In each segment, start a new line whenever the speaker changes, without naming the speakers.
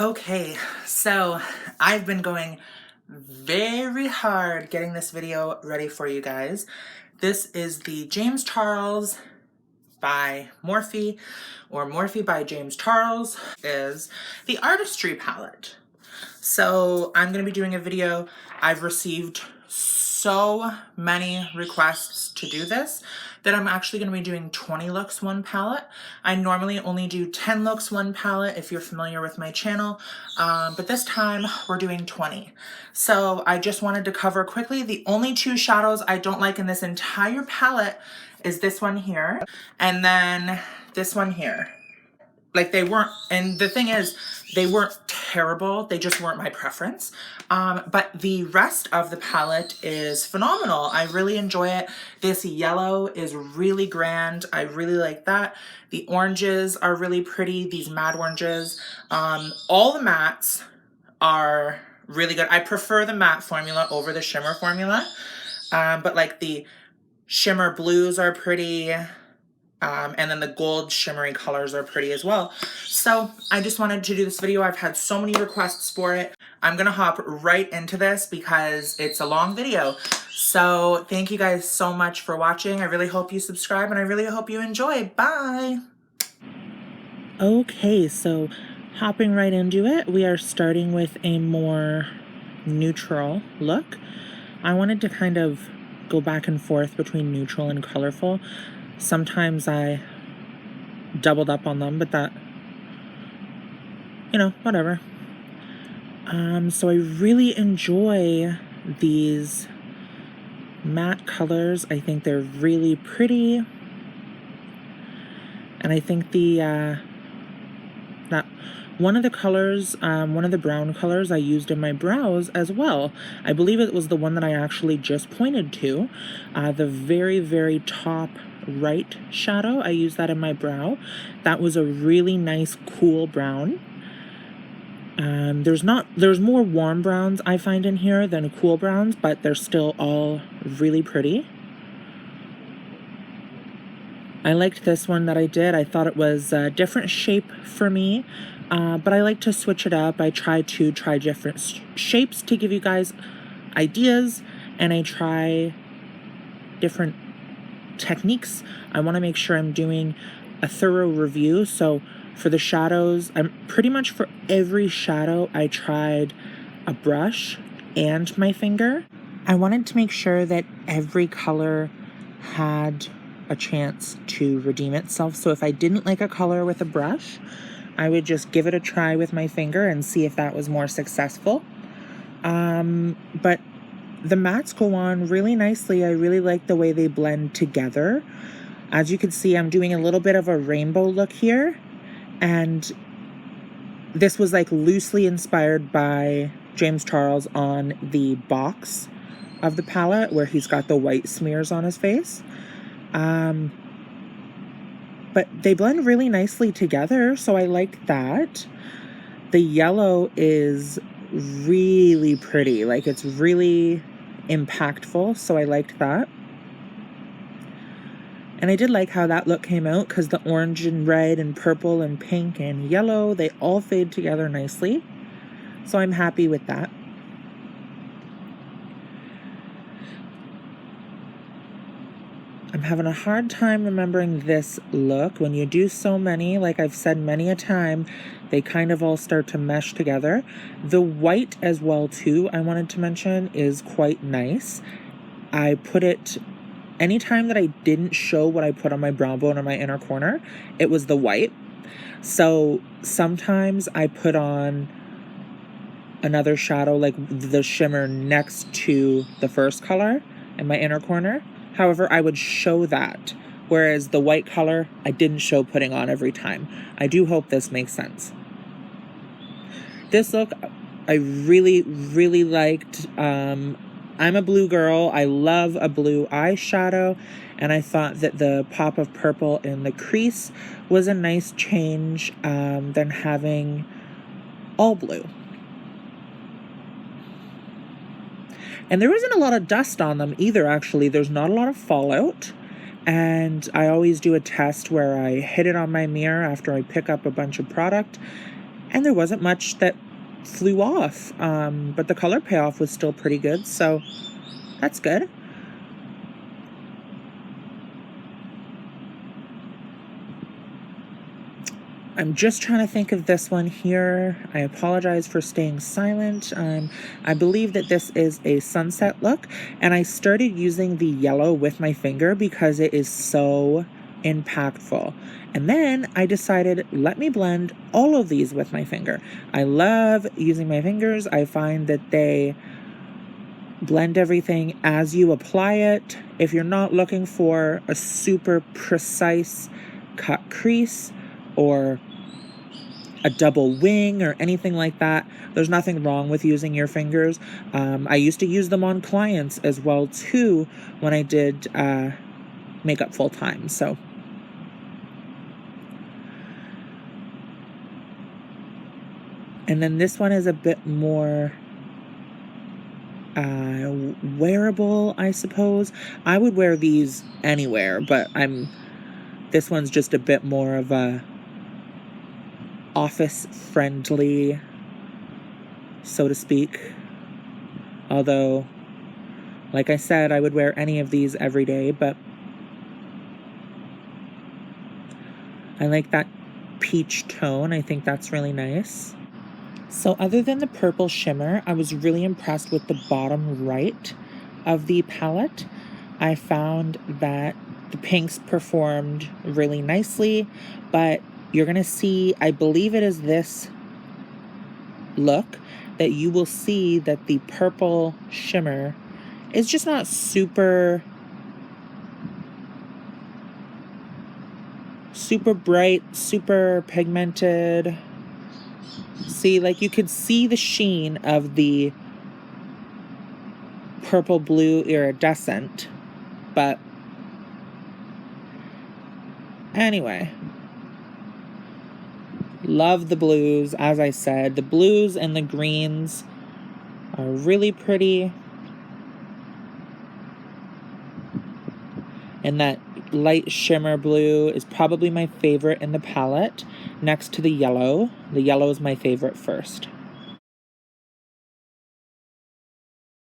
Okay, so I've been going very hard getting this video ready for you guys. This is the James Charles by Morphe, or Morphe by James Charles, is the Artistry palette. So I'm going to be doing a video. I've received so many requests to do this that I'm actually going to be doing 20 looks one palette. I normally only do 10 looks one palette if you're familiar with my channel, but this time we're doing 20. So I just wanted to cover quickly the only two shadows I don't like in this entire palette is this one here and then this one here. Like they weren't, and the thing is, they weren't terrible, they just weren't my preference. But the rest of the palette is phenomenal. I really enjoy it. This yellow is really grand. I really like that. The oranges are really pretty, these matte oranges. All the mattes are really good. I prefer the matte formula over the shimmer formula. But like the shimmer blues are pretty. And then the gold shimmery colors are pretty as well. So I just wanted to do this video. I've had so many requests for it. I'm gonna hop right into this because it's a long video. So thank you guys so much for watching. I really hope you subscribe and I really hope you enjoy. Bye. Okay, so hopping right into it, we are starting with a more neutral look. I wanted to kind of go back and forth between neutral and colorful. Sometimes I doubled up on them, but that, you know, whatever. So I really enjoy these matte colors. I think they're really pretty. And I think that one of the colors, one of the brown colors I used in my brows as well. I believe it was the one that I actually just pointed to. The very, very top right shadow, I used that in my brow. That was a really nice cool brown. There's more warm browns I find in here than cool browns, but they're still all really pretty. I liked this one that I did. I thought it was a different shape for me, but I like to switch it up. I try different shapes to give you guys ideas, and I try different techniques. I want to make sure I'm doing a thorough review. So for the shadows, I'm pretty much for every shadow I tried a brush and my finger. I wanted to make sure that every color had a chance to redeem itself. So if I didn't like a color with a brush, I would just give it a try with my finger and see if that was more successful. But the mattes go on really nicely. I really like the way they blend together. As you can see, I'm doing a little bit of a rainbow look here. And this was like loosely inspired by James Charles on the box of the palette where he's got the white smears on his face. But they blend really nicely together, so I like that. The yellow is really pretty. Like, it's really impactful, so I liked that. And I did like how that look came out because the orange and red and purple and pink and yellow, they all fade together nicely. So I'm happy with that. I'm having a hard time remembering this look. When you do so many, like I've said many a time, they kind of all start to mesh together. The white as well too, I wanted to mention, is quite nice. I put it, anytime that I didn't show what I put on my brow bone or my inner corner, it was the white. So sometimes I put on another shadow, like the shimmer next to the first color in my inner corner. However, I would show that, whereas the white color, I didn't show putting on every time. I do hope this makes sense. This look, I really, really liked. I'm a blue girl. I love a blue eyeshadow, and I thought that the pop of purple in the crease was a nice change than having all blue. And there isn't a lot of dust on them either, actually. There's not a lot of fallout. And I always do a test where I hit it on my mirror after I pick up a bunch of product and there wasn't much that flew off, but the color payoff was still pretty good, so that's good. I'm just trying to think of this one here. I apologize for staying silent. I believe that this is a sunset look, and I started using the yellow with my finger because it is so impactful. And then I decided, let me blend all of these with my finger. I love using my fingers. I find that they blend everything as you apply it. If you're not looking for a super precise cut crease or a double wing or anything like that, there's nothing wrong with using your fingers. I used to use them on clients as well too when I did makeup full time. So and then this one is a bit more wearable, I suppose. I would wear these anywhere, but this one's just a bit more of a office friendly, so to speak. Although, like I said, I would wear any of these every day, but I like that peach tone. I think that's really nice. So other than the purple shimmer, I was really impressed with the bottom right of the palette. I found that the pinks performed really nicely, but you're going to see, I believe it is this look, that you will see that the purple shimmer is just not super bright, super pigmented. See, like you could see the sheen of the purple blue iridescent, but anyway, love the blues. As I said, the blues and the greens are really pretty, and that light shimmer blue is probably my favorite in the palette, next to the yellow. The yellow is my favorite first.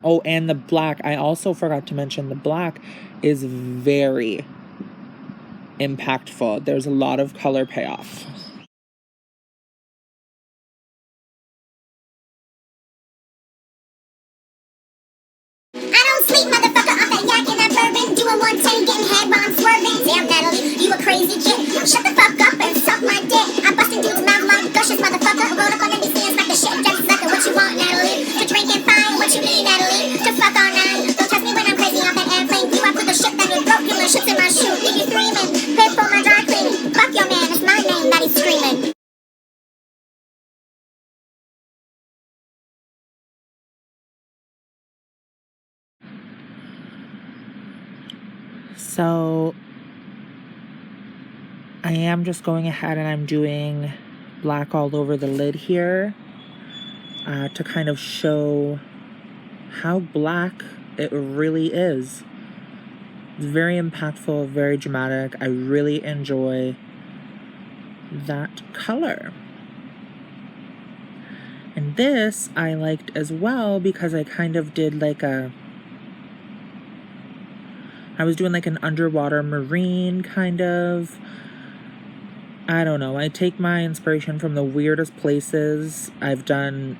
Oh, and the black, I also forgot to mention, the black is very impactful. There's a lot of color payoff.
I don't sleep, motherfucker, off that yak and that bourbon. Doing 110, getting head while I'm swerving. Damn, Natalie, you a crazy chick. Shut the fuck up and suck my dick. I'm busting dudes' mouth like gushers, motherfucker. Roll up on NBC and smack the shit. Just sucker, what you want, Natalie? To drink and fine, what you need, Natalie? To fuck all night. Don't test me when I'm crazy off that airplane. You, I put the shit down your throat, you shits in my shoe. Leave you screaming. Pay for my dry cleaning. Fuck your man, it's my name that he's screaming.
So I am just going ahead and I'm doing black all over the lid here to kind of show how black it really is. It's very impactful, very dramatic. I really enjoy that color. And this I liked as well because I kind of did like I was doing like an underwater marine kind of. I don't know. I take my inspiration from the weirdest places. I've done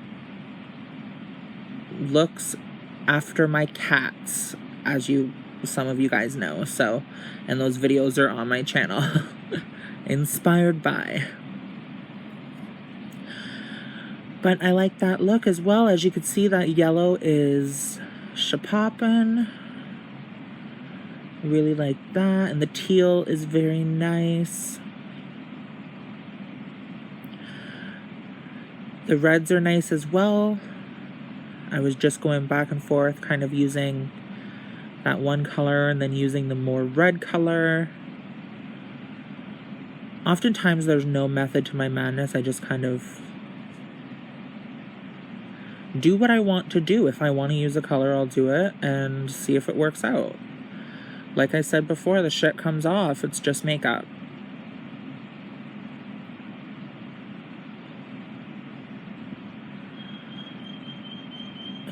looks after my cats, as some of you guys know. So, and those videos are on my channel. Inspired by. But I like that look as well. As you can see, that yellow is shapoppin'. Really like that. And the teal is very nice. The reds are nice as well. I was just going back and forth, kind of using that one color and then using the more red color. Oftentimes there's no method to my madness. I just kind of do what I want to do. If I want to use a color, I'll do it and see if it works out. Like I said before, the shit comes off. It's just makeup.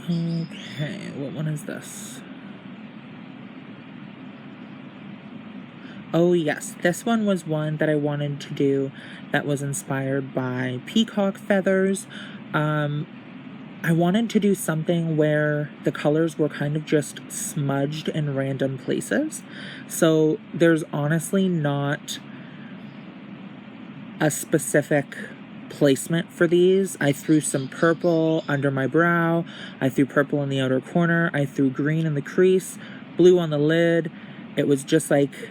Okay, what one is this? Oh yes, this one was one that I wanted to do that was inspired by peacock feathers. I wanted to do something where the colors were kind of just smudged in random places. So there's honestly not a specific placement for these. I threw some purple under my brow. I threw purple in the outer corner. I threw green in the crease, blue on the lid. It was just like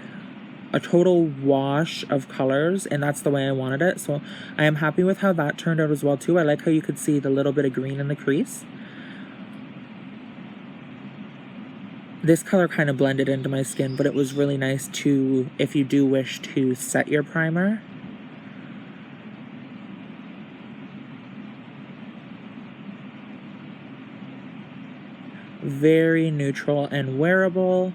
a total wash of colors, and that's the way I wanted it. So I am happy with how that turned out as well too. I like how you could see the little bit of green in the crease. This color kind of blended into my skin, but it was really nice to, if you do wish to set your primer. Very neutral and wearable.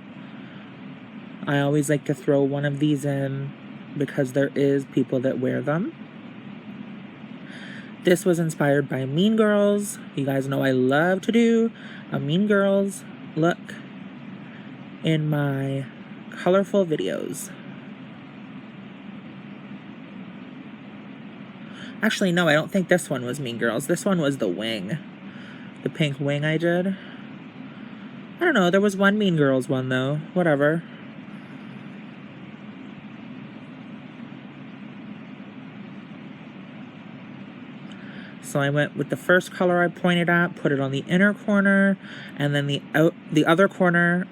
I always like to throw one of these in because there is people that wear them. This was inspired by Mean Girls. You guys know I love to do a Mean Girls look in my colorful videos. Actually, no, I don't think this one was Mean Girls. This one was the wing. The pink wing I did. I don't know, there was one Mean Girls one though. Whatever. So I went with the first color I pointed at, put it on the inner corner, and then the other corner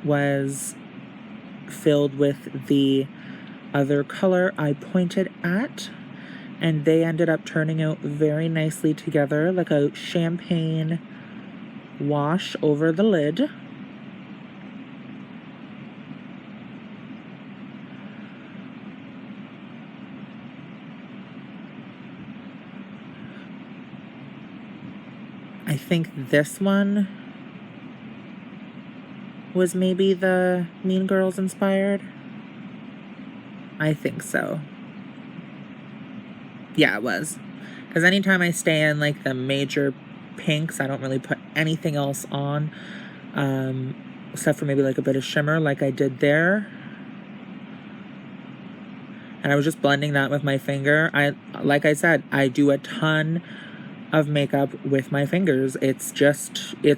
was filled with the other color I pointed at, and they ended up turning out very nicely together, like a champagne wash over the lid. I think this one was maybe the Mean Girls inspired. I think so. Yeah, it was. Because anytime I stay in like the major pinks, I don't really put anything else on. Except for maybe like a bit of shimmer like I did there. And I was just blending that with my finger. Like I said, I do a ton of makeup with my fingers. It's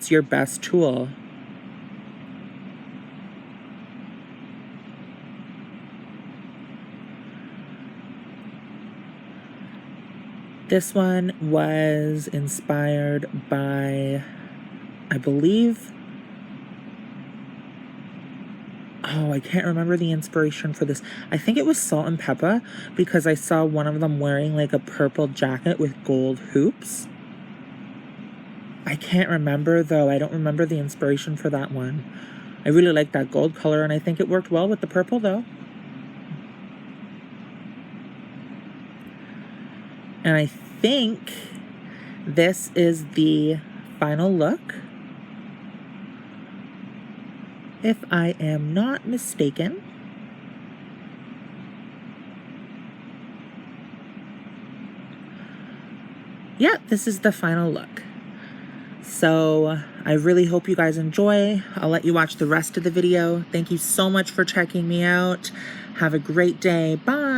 your best tool. This one was inspired by, I believe, I can't remember the inspiration for this. I think it was Salt and Pepper, because I saw one of them wearing like a purple jacket with gold hoops. I can't remember though. I don't remember the inspiration for that one. I really like that gold color, and I think it worked well with the purple though. And I think this is the final look, if I am not mistaken. Yeah, this is the final look. So I really hope you guys enjoy. I'll let you watch the rest of the video. Thank you so much for checking me out. Have a great day. Bye.